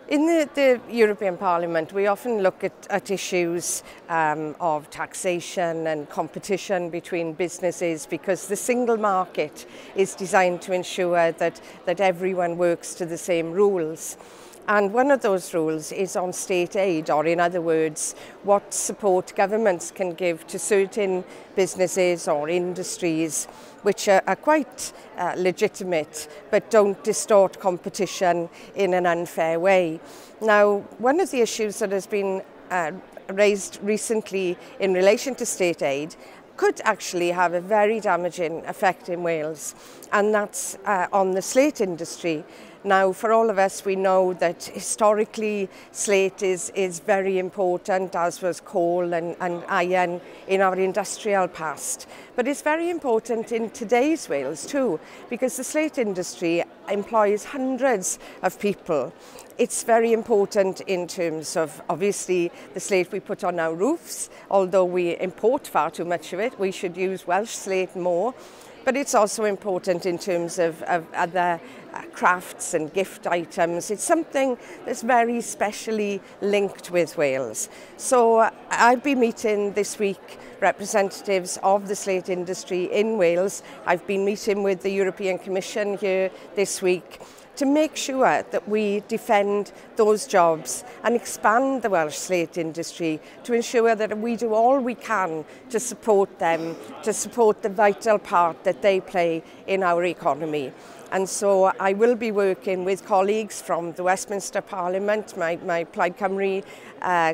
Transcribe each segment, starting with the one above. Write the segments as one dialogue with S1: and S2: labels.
S1: In the European Parliament, we often look at issues of taxation and competition between businesses, because the single market is designed to ensure that everyone works to the same rules. And one of those rules is on state aid, or in other words, what support governments can give to certain businesses or industries which are quite legitimate but don't distort competition in an unfair way. Now, one of the issues that has been raised recently in relation to state aid could actually have a very damaging effect in Wales, and that's on the slate industry. Now, for all of us, we know that historically slate is very important, as was coal and iron in our industrial past. But it's very important in today's Wales too, because the slate industry employs hundreds of people. It's very important in terms of, obviously, the slate we put on our roofs. Although we import far too much of it, we should use Welsh slate more. But it's also important in terms of other crafts and gift items. It's something that's very specially linked with Wales. So I'll be meeting this week representatives of the slate industry in Wales. I've been meeting with the European Commission here this week to make sure that we defend those jobs and expand the Welsh slate industry, to ensure that we do all we can to support them, to support the vital part that they play in our economy. And so I will be working with colleagues from the Westminster Parliament, my Plaid Cymru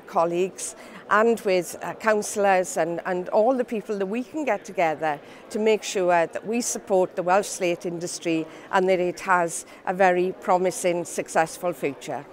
S1: colleagues, and with councillors and all the people that we can get together to make sure that we support the Welsh slate industry and that it has a very promising, successful future.